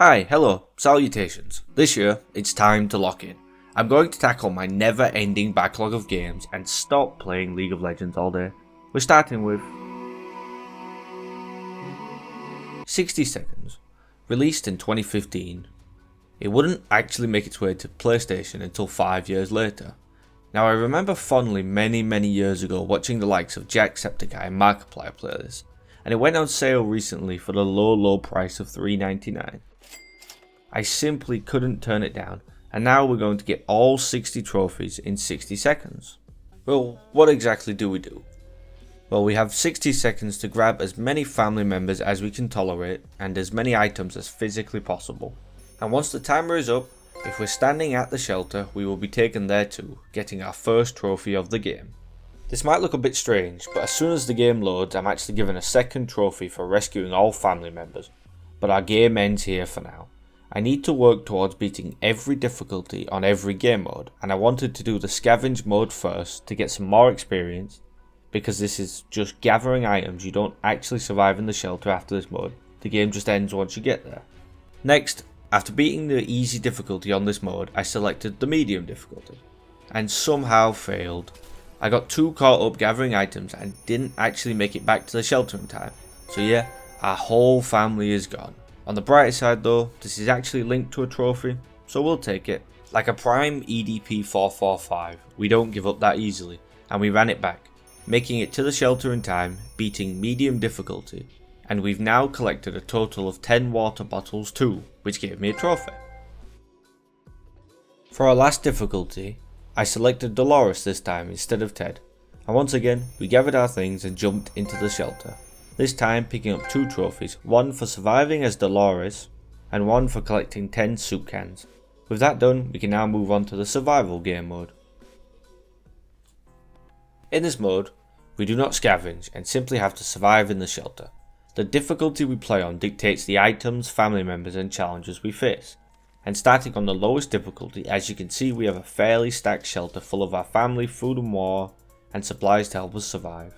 Hi, hello, salutations. This year, it's time to lock in. I'm going to tackle my never-ending backlog of games and stop playing League of Legends all day. We're starting with 60 Seconds. Released in 2015, it wouldn't actually make its way to PlayStation until 5 years later. Now I remember fondly many years ago watching the likes of Jacksepticeye and Markiplier play this, and it went on sale recently for the low price of $3.99. I simply couldn't turn it down, and now we're going to get all 60 trophies in 60 seconds. Well, what exactly do we do? Well, we have 60 seconds to grab as many family members as we can tolerate and as many items as physically possible. And once the timer is up, if we're standing at the shelter, we will be taken there too, getting our first trophy of the game. This might look a bit strange, but as soon as the game loads, I'm actually given a second trophy for rescuing all family members. But our game ends here for now. I need to work towards beating every difficulty on every game mode, and I wanted to do the scavenge mode first to get some more experience, because this is just gathering items. You don't actually survive in the shelter after this mode, the game just ends once you get there. Next, after beating the easy difficulty on this mode, I selected the medium difficulty, and somehow failed. I got too caught up gathering items and didn't actually make it back to the shelter in time, so yeah, our whole family is gone. On the brighter side though, this is actually linked to a trophy, so we'll take it. Like a prime EDP 445, we don't give up that easily, and we ran it back, making it to the shelter in time, beating medium difficulty, and we've now collected a total of 10 water bottles too, which gave me a trophy. For our last difficulty, I selected Dolores this time instead of Ted, and once again we gathered our things and jumped into the shelter. This time picking up 2 trophies, one for surviving as Dolores and one for collecting 10 soup cans. With that done, we can now move on to the survival game mode. In this mode, we do not scavenge and simply have to survive in the shelter. The difficulty we play on dictates the items, family members and challenges we face. And starting on the lowest difficulty, as you can see, we have a fairly stacked shelter full of our family, food and water, and supplies to help us survive.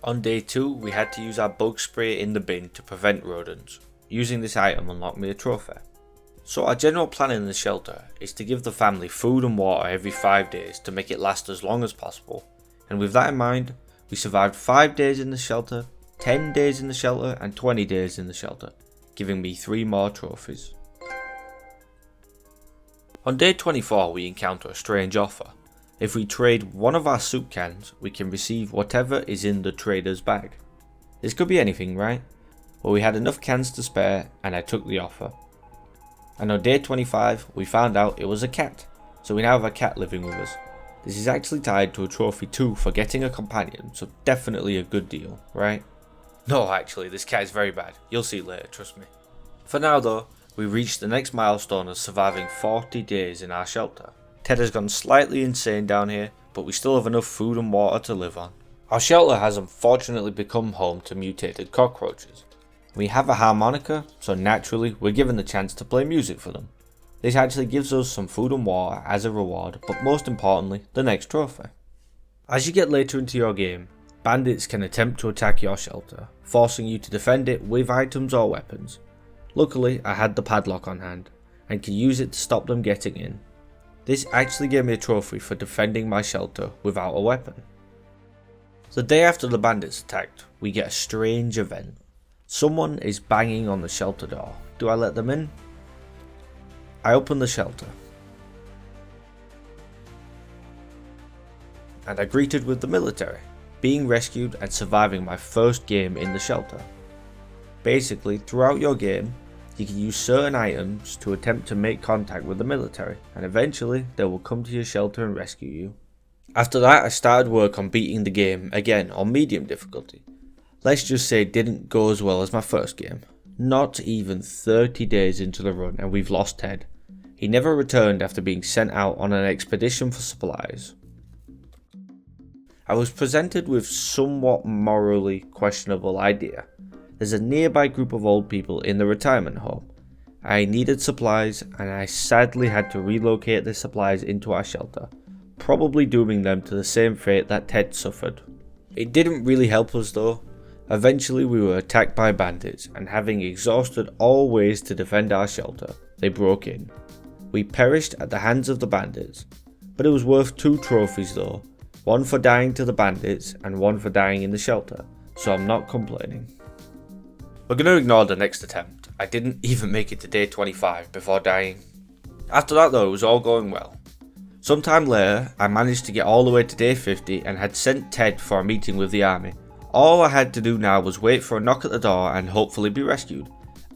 On day 2, we had to use our bug spray in the bin to prevent rodents. Using this item unlocked me a trophy. So our general plan in the shelter is to give the family food and water every 5 days to make it last as long as possible. And with that in mind, we survived 5 days in the shelter, 10 days in the shelter and 20 days in the shelter, giving me 3 more trophies. On day 24 we encounter a strange offer. If we trade one of our soup cans, we can receive whatever is in the trader's bag. This could be anything, right? Well, we had enough cans to spare and I took the offer. And on day 25 we found out it was a cat, so we now have a cat living with us. This is actually tied to a trophy too for getting a companion, so definitely a good deal, right? No, actually this cat is very bad, you'll see later, trust me. For now though, we reached the next milestone of surviving 40 days in our shelter. Ted has gone slightly insane down here, but we still have enough food and water to live on. Our shelter has unfortunately become home to mutated cockroaches. We have a harmonica, so naturally we're given the chance to play music for them. This actually gives us some food and water as a reward, but most importantly, the next trophy. As you get later into your game, bandits can attempt to attack your shelter, forcing you to defend it with items or weapons. Luckily, I had the padlock on hand, and could use it to stop them getting in. This actually gave me a trophy for defending my shelter without a weapon. The day after the bandits attacked, we get a strange event. Someone is banging on the shelter door. Do I let them in? I open the shelter. And I greeted with the military, being rescued and surviving my first game in the shelter. Basically, throughout your game, you can use certain items to attempt to make contact with the military, and eventually they will come to your shelter and rescue you. After that, I started work on beating the game, again on medium difficulty. Let's just say it didn't go as well as my first game. Not even 30 days into the run and we've lost Ted. He never returned after being sent out on an expedition for supplies. I was presented with somewhat morally questionable idea. There's a nearby group of old people in the retirement home. I needed supplies and I sadly had to relocate the supplies into our shelter, probably dooming them to the same fate that Ted suffered. It didn't really help us though, Eventually we were attacked by bandits, and having exhausted all ways to defend our shelter, they broke in. We perished at the hands of the bandits, but it was worth 2 trophies though, one for dying to the bandits and one for dying in the shelter, so I'm not complaining. We're going to ignore the next attempt. I didn't even make it to day 25 before dying. After that though, it was all going well. Sometime later, I managed to get all the way to day 50 and had sent Ted for a meeting with the army. All I had to do now was wait for a knock at the door and hopefully be rescued.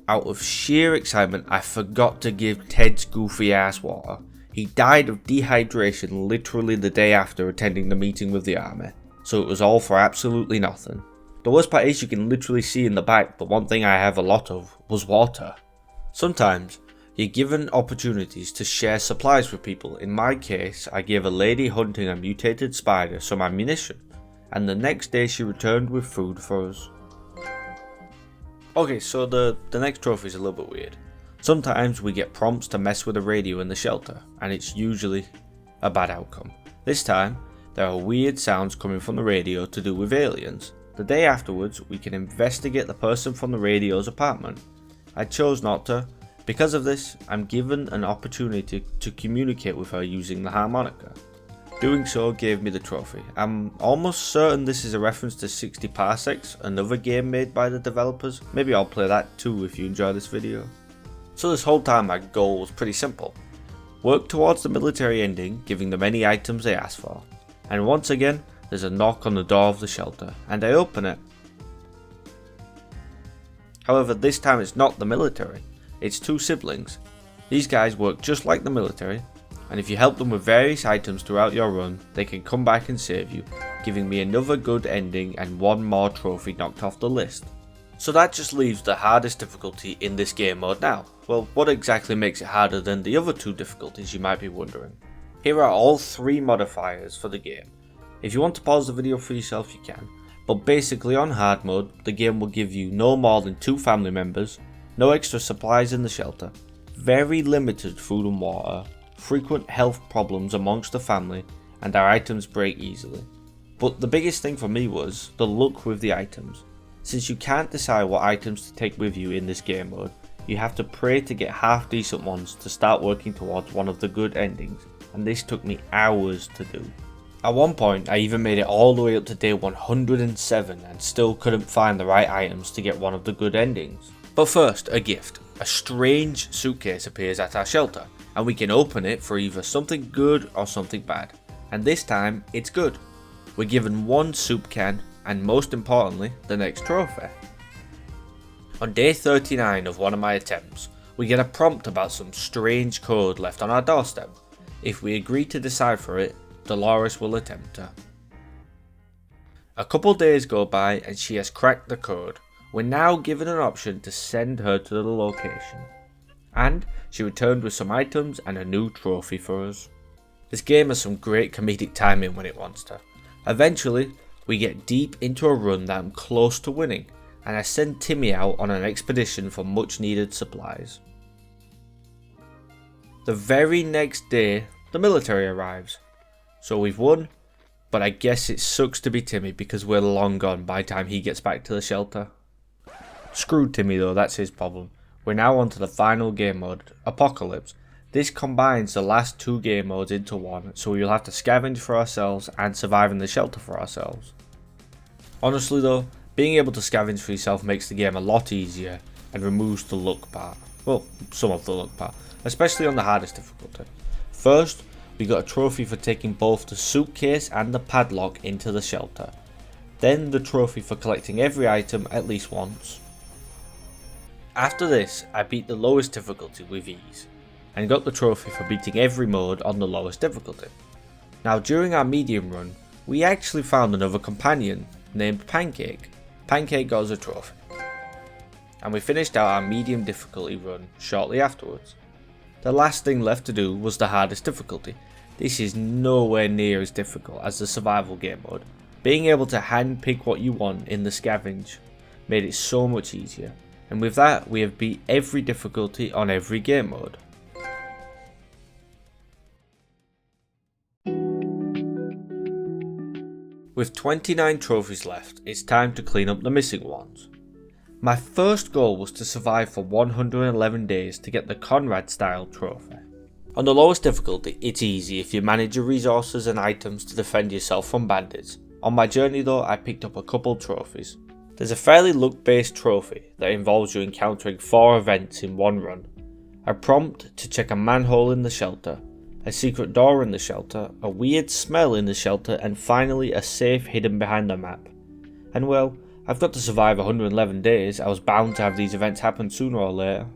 Out of sheer excitement, I forgot to give Ted's goofy ass water. He died of dehydration literally the day after attending the meeting with the army, so it was all for absolutely nothing. The worst part is you can literally see in the back, but one thing I have a lot of was water. Sometimes, you're given opportunities to share supplies with people. In my case, I gave a lady hunting a mutated spider some ammunition, and the next day she returned with food for us. Okay, so the next trophy is a little bit weird. Sometimes we get prompts to mess with the radio in the shelter, and it's usually a bad outcome. This time, there are weird sounds coming from the radio to do with aliens. The day afterwards, we can investigate the person from the radio's apartment. I chose not to. Because of this, I'm given an opportunity to communicate with her using the harmonica. Doing so gave me the trophy. I'm almost certain this is a reference to 60 Parsecs, another game made by the developers. Maybe I'll play that too if you enjoy this video. So this whole time my goal was pretty simple. Work towards the military ending, giving them any items they ask for. And once again, there's a knock on the door of the shelter, and I open it. However, this time it's not the military, it's 2 siblings. These guys work just like the military, and if you help them with various items throughout your run, they can come back and save you, giving me another good ending and one more trophy knocked off the list. So that just leaves the hardest difficulty in this game mode now. Well, what exactly makes it harder than the other 2 difficulties, you might be wondering. Here are all 3 modifiers for the game. If you want to pause the video for yourself you can, but basically on hard mode, the game will give you no more than 2 family members, no extra supplies in the shelter, very limited food and water, frequent health problems amongst the family, and our items break easily. But the biggest thing for me was the luck with the items. Since you can't decide what items to take with you in this game mode, you have to pray to get half decent ones to start working towards one of the good endings, and this took me hours to do. At one point I even made it all the way up to day 107 and still couldn't find the right items to get one of the good endings. But first, a gift. A strange suitcase appears at our shelter, and we can open it for either something good or something bad. And this time, it's good. We're given 1 soup can, and most importantly, the next trophy. On day 39 of one of my attempts, we get a prompt about some strange code left on our doorstep. If we agree to decipher it, Dolores will attempt her. A couple days go by and she has cracked the code. We're now given an option to send her to the location. And she returned with some items and a new trophy for us. This game has some great comedic timing when it wants to. Eventually, we get deep into a run that I'm close to winning, and I send Timmy out on an expedition for much needed supplies. The very next day, the military arrives. So we've won, but I guess it sucks to be Timmy because we're long gone by the time he gets back to the shelter. Screw Timmy though, that's his problem. We're now on to the final game mode, Apocalypse. This combines the last 2 game modes into one, so we'll have to scavenge for ourselves and survive in the shelter for ourselves. Honestly though, being able to scavenge for yourself makes the game a lot easier and removes the luck part. Well, some of the luck part, especially on the hardest difficulty. First, we got a trophy for taking both the suitcase and the padlock into the shelter. Then the trophy for collecting every item at least once. After this, I beat the lowest difficulty with ease, and got the trophy for beating every mode on the lowest difficulty. Now during our medium run, we actually found another companion named Pancake. Pancake got us a trophy. And we finished out our medium difficulty run shortly afterwards. The last thing left to do was the hardest difficulty. This is nowhere near as difficult as the survival game mode. Being able to hand pick what you want in the scavenge made it so much easier. And with that, we have beat every difficulty on every game mode. With 29 trophies left, it's time to clean up the missing ones. My first goal was to survive for 111 days to get the Conrad style trophy. On the lowest difficulty, it's easy if you manage your resources and items to defend yourself from bandits. On my journey though, I picked up a couple trophies. There's a fairly luck based trophy that involves you encountering 4 events in one run. A prompt to check a manhole in the shelter, a secret door in the shelter, a weird smell in the shelter, and finally a safe hidden behind the map. And well, I've got to survive 111 days, I was bound to have these events happen sooner or later.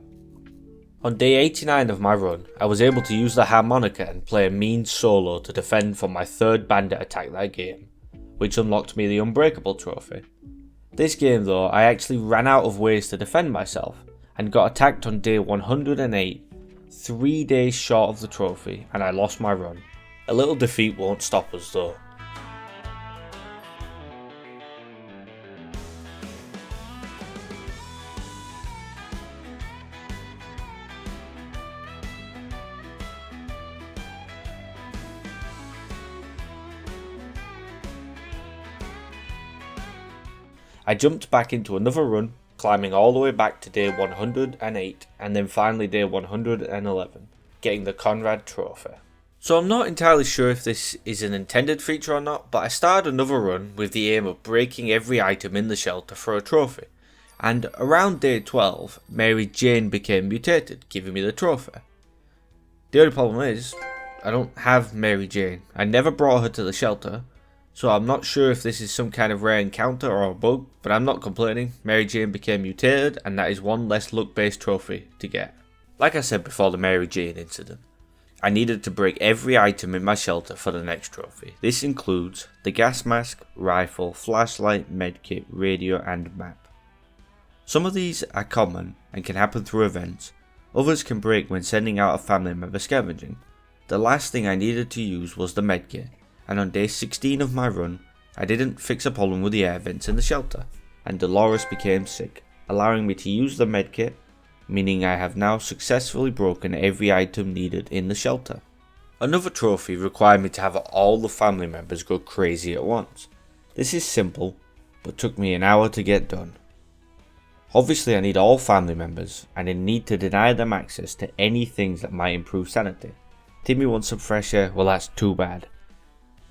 On day 89 of my run, I was able to use the harmonica and play a mean solo to defend from my 3rd bandit attack that game, which unlocked me the Unbreakable trophy. This game though, I actually ran out of ways to defend myself, and got attacked on day 108, 3 days short of the trophy, and I lost my run. A little defeat won't stop us though. I jumped back into another run, climbing all the way back to day 108 and then finally day 111, getting the Conrad trophy. So I'm not entirely sure if this is an intended feature or not, but I started another run with the aim of breaking every item in the shelter for a trophy, and around day 12, Mary Jane became mutated, giving me the trophy. The only problem is, I don't have Mary Jane. I never brought her to the shelter, so I'm not sure if this is some kind of rare encounter or a bug, but I'm not complaining. Mary Jane became mutated, and that is one less luck based trophy to get. Like I said before the Mary Jane incident, I needed to break every item in my shelter for the next trophy. This includes the gas mask, rifle, flashlight, medkit, radio and map. Some of these are common and can happen through events, others can break when sending out a family member scavenging. The last thing I needed to use was the medkit, and on day 16 of my run, I didn't fix a problem with the air vents in the shelter, and Dolores became sick, allowing me to use the medkit, meaning I have now successfully broken every item needed in the shelter. Another trophy required me to have all the family members go crazy at once. This is simple, but took me an hour to get done. Obviously I need all family members, and I need to deny them access to any things that might improve sanity. Timmy wants some fresh air, well that's too bad.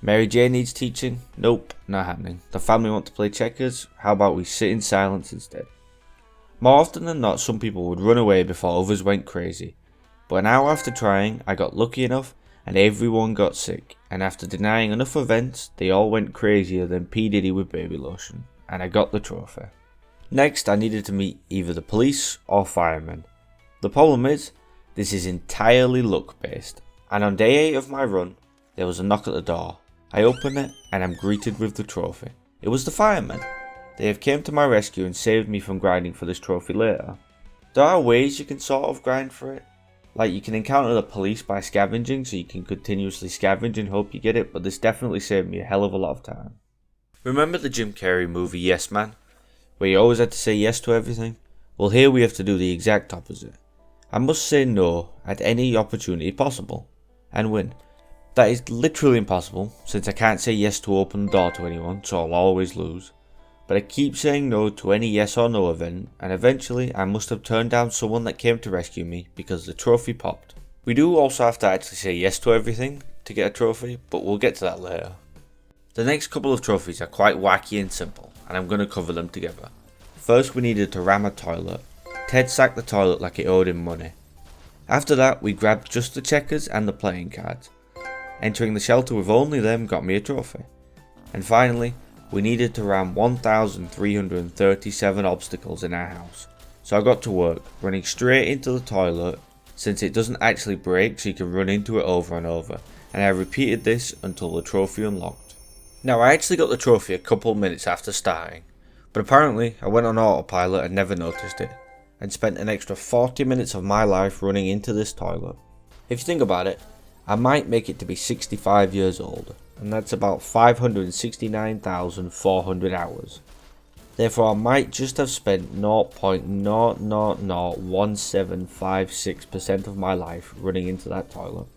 Mary Jane needs teaching? Nope, not happening. The family want to play checkers? How about we sit in silence instead? More often than not, some people would run away before others went crazy. But an hour after trying, I got lucky enough and everyone got sick. And after denying enough events, they all went crazier than P. Diddy with baby lotion. And I got the trophy. Next, I needed to meet either the police or firemen. The problem is, this is entirely luck based. And on day 8 of my run, there was a knock at the door. I open it and I'm greeted with the trophy. It was the firemen. They have came to my rescue and saved me from grinding for this trophy later. There are ways you can sort of grind for it. Like you can encounter the police by scavenging, so you can continuously scavenge and hope you get it, but this definitely saved me a hell of a lot of time. Remember the Jim Carrey movie Yes Man? Where you always had to say yes to everything? Well here we have to do the exact opposite. I must say no at any opportunity possible, and win. That is literally impossible, since I can't say yes to open the door to anyone, so I'll always lose. But I keep saying no to any yes or no event, and eventually I must have turned down someone that came to rescue me because the trophy popped. We do also have to actually say yes to everything to get a trophy, but we'll get to that later. The next couple of trophies are quite wacky and simple, and I'm going to cover them together. First we needed to ram a toilet. Ted sacked the toilet like it owed him money. After that we grabbed just the checkers and the playing cards. Entering the shelter with only them got me a trophy. And finally, we needed to ram 1,337 obstacles in our house. So I got to work, running straight into the toilet, since it doesn't actually break so you can run into it over and over. And I repeated this until the trophy unlocked. Now I actually got the trophy a couple minutes after starting, but apparently I went on autopilot and never noticed it, and spent an extra 40 minutes of my life running into this toilet. If you think about it, I might make it to be 65 years old, and that's about 569,400 hours. Therefore I might just have spent 0.0001756% of my life running into that toilet.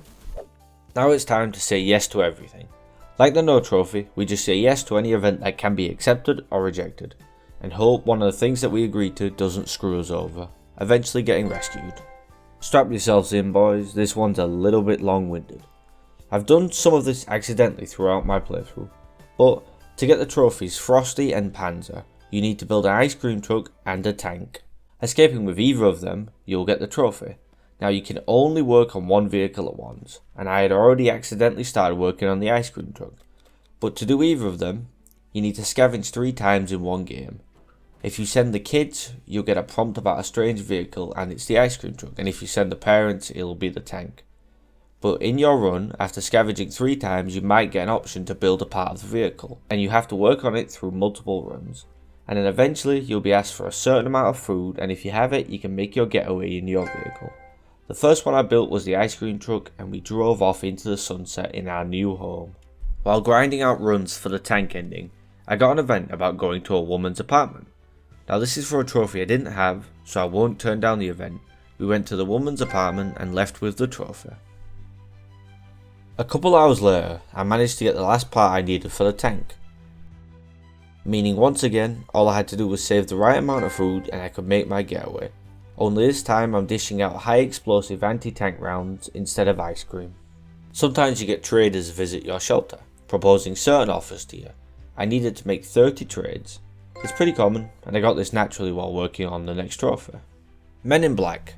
Now it's time to say yes to everything. Like the no trophy, we just say yes to any event that can be accepted or rejected, and hope one of the things that we agreed to doesn't screw us over, eventually getting rescued. Strap yourselves in, boys, this one's a little bit long-winded. I've done some of this accidentally throughout my playthrough, but to get the trophies Frosty and Panzer, you need to build an ice cream truck and a tank. Escaping with either of them, you'll get the trophy. Now you can only work on one vehicle at once, and I had already accidentally started working on the ice cream truck. But to do either of them, you need to scavenge 3 times in one game. If you send the kids, you'll get a prompt about a strange vehicle and it's the ice cream truck, and if you send the parents, it'll be the tank. But in your run, after scavenging 3 times, you might get an option to build a part of the vehicle, and you have to work on it through multiple runs. And then eventually you'll be asked for a certain amount of food, and if you have it, you can make your getaway in your vehicle. The first one I built was the ice cream truck, and we drove off into the sunset in our new home. While grinding out runs for the tank ending, I got an event about going to a woman's apartment. Now this is for a trophy I didn't have, so I won't turn down the event. We went to the woman's apartment and left with the trophy. A couple hours later, I managed to get the last part I needed for the tank. Meaning once again, all I had to do was save the right amount of food and I could make my getaway. Only this time I'm dishing out high explosive anti-tank rounds instead of ice cream. Sometimes you get traders visit your shelter, proposing certain offers to you. I needed to make 30 trades. It's pretty common, and I got this naturally while working on the next trophy. Men in Black.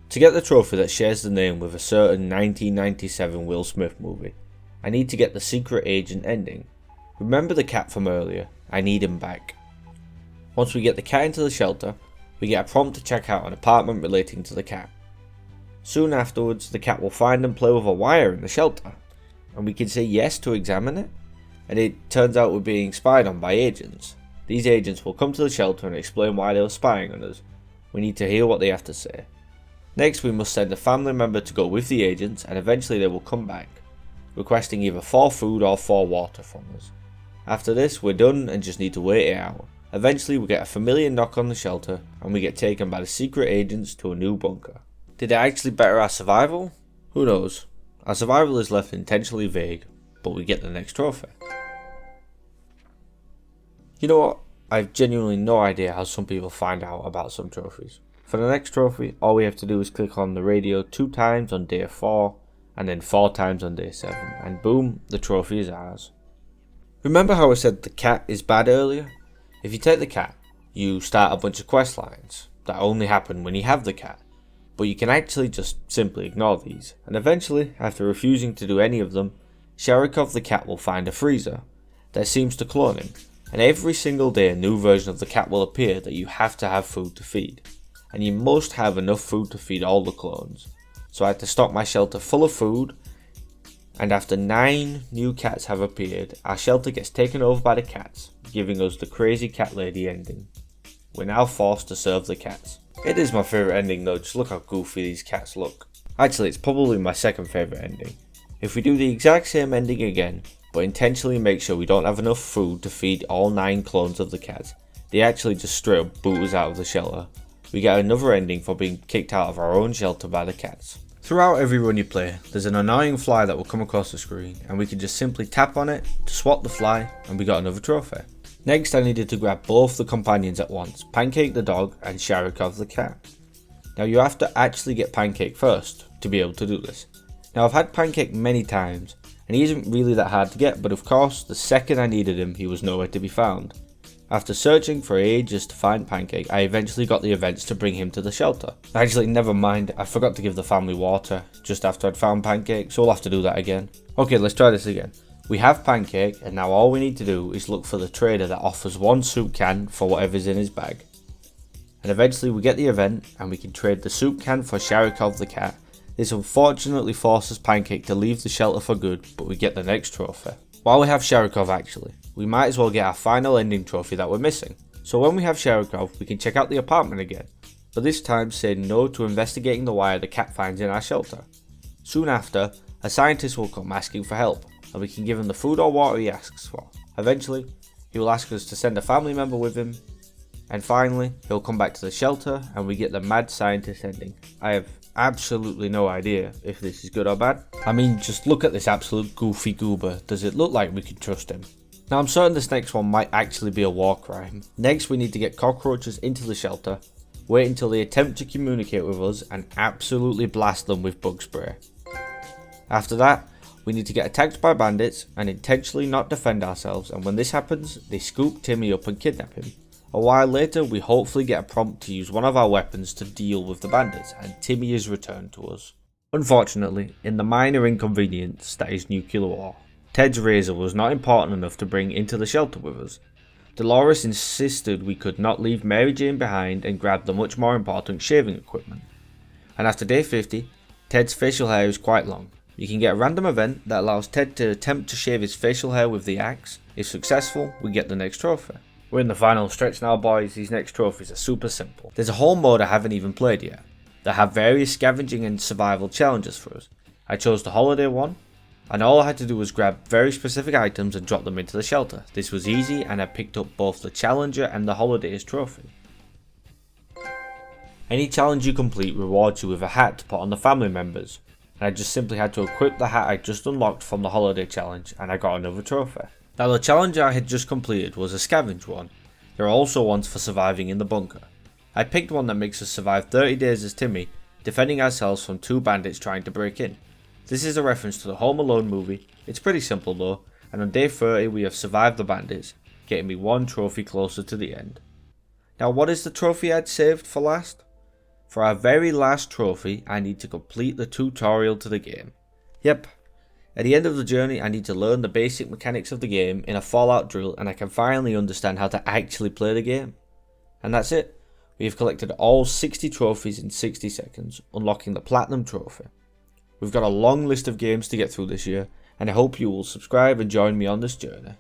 To get the trophy that shares the name with a certain 1997 Will Smith movie, I need to get the secret agent ending. Remember the cat from earlier? I need him back. Once we get the cat into the shelter, we get a prompt to check out an apartment relating to the cat. Soon afterwards, the cat will find and play with a wire in the shelter, and we can say yes to examine it, and it turns out we're being spied on by agents. These agents will come to the shelter and explain why they were spying on us. We need to hear what they have to say. Next, we must send a family member to go with the agents, and eventually they will come back, requesting either 4 food or 4 water from us. After this, we're done and just need to wait it out. Eventually we get a familiar knock on the shelter and we get taken by the secret agents to a new bunker. Did it actually better our survival? Who knows. Our survival is left intentionally vague, but we get the next trophy. You know what? I have genuinely no idea how some people find out about some trophies. For the next trophy, all we have to do is click on the radio 2 times on day 4 and then 4 times on day 7, and boom, the trophy is ours. Remember how I said the cat is bad earlier? If you take the cat, you start a bunch of quest lines that only happen when you have the cat, but you can actually just simply ignore these, and eventually, after refusing to do any of them, Sharikov the cat will find a freezer that seems to clone him, and every single day a new version of the cat will appear that you have to have food to feed, and you must have enough food to feed all the clones. So I had to stock my shelter full of food, and after 9 new cats have appeared, our shelter gets taken over by the cats, giving us the crazy cat lady ending. We're now forced to serve the cats. It is my favourite ending though, just look how goofy these cats look. Actually, it's probably my second favourite ending. If we do the exact same ending again, but intentionally make sure we don't have enough food to feed all 9 clones of the cats, they actually just straight up boot us out of the shelter. We get another ending for being kicked out of our own shelter by the cats. Throughout every run you play, there's an annoying fly that will come across the screen, and we can just simply tap on it to swat the fly, and we got another trophy. Next, I needed to grab both the companions at once, Pancake the dog and Sharikov the cat. Now you have to actually get Pancake first to be able to do this. Now I've had Pancake many times, and he isn't really that hard to get, but of course, the second I needed him, he was nowhere to be found. After searching for ages to find Pancake, I eventually got the events to bring him to the shelter. Actually, never mind, I forgot to give the family water just after I'd found Pancake, so we'll have to do that again. Okay, let's try this again. We have Pancake, and now all we need to do is look for the trader that offers 1 soup can for whatever's in his bag. And eventually we get the event, and we can trade the soup can for Sharikov the cat. This unfortunately forces Pancake to leave the shelter for good, but we get the next trophy. While we have Sharikov actually, we might as well get our final ending trophy that we're missing. So when we have Sharikov, we can check out the apartment again, but this time say no to investigating the wire the cat finds in our shelter. Soon after, a scientist will come asking for help, and we can give him the food or water he asks for. Eventually, he will ask us to send a family member with him, and finally, he'll come back to the shelter and we get the mad scientist ending. I have absolutely no idea if this is good or bad. I mean, just look at this absolute goofy goober. Does it look like we can trust him? Now I'm certain this next one might actually be a war crime. Next we need to get cockroaches into the shelter, wait until they attempt to communicate with us and absolutely blast them with bug spray. After that, we need to get attacked by bandits and intentionally not defend ourselves, and when this happens, they scoop Timmy up and kidnap him. A while later, we hopefully get a prompt to use one of our weapons to deal with the bandits, and Timmy is returned to us. Unfortunately, in the minor inconvenience that is nuclear war, Ted's razor was not important enough to bring into the shelter with us. Dolores insisted we could not leave Mary Jane behind and grabbed the much more important shaving equipment. And after day 50, Ted's facial hair is quite long. You can get a random event that allows Ted to attempt to shave his facial hair with the axe. If successful, we get the next trophy. We're in the final stretch now, boys. These next trophies are super simple. There's a whole mode I haven't even played yet that have various scavenging and survival challenges for us. I chose the holiday one, and all I had to do was grab very specific items and drop them into the shelter. This was easy, and I picked up both the challenger and the holidays trophy. Any challenge you complete rewards you with a hat to put on the family members, and I just simply had to equip the hat I just unlocked from the holiday challenge, and I got another trophy. Now the challenge I had just completed was a scavenge one. There are also ones for surviving in the bunker. I picked one that makes us survive 30 days as Timmy, defending ourselves from 2 bandits trying to break in. This is a reference to the Home Alone movie. It's pretty simple though, and on day 30 we have survived the bandits, getting me 1 trophy closer to the end. Now what is the trophy I'd saved for last? For our very last trophy, I need to complete the tutorial to the game. Yep, at the end of the journey I need to learn the basic mechanics of the game in a Fallout drill, and I can finally understand how to actually play the game. And that's it. We have collected all 60 trophies in 60 seconds, unlocking the Platinum Trophy. We've got a long list of games to get through this year, and I hope you will subscribe and join me on this journey.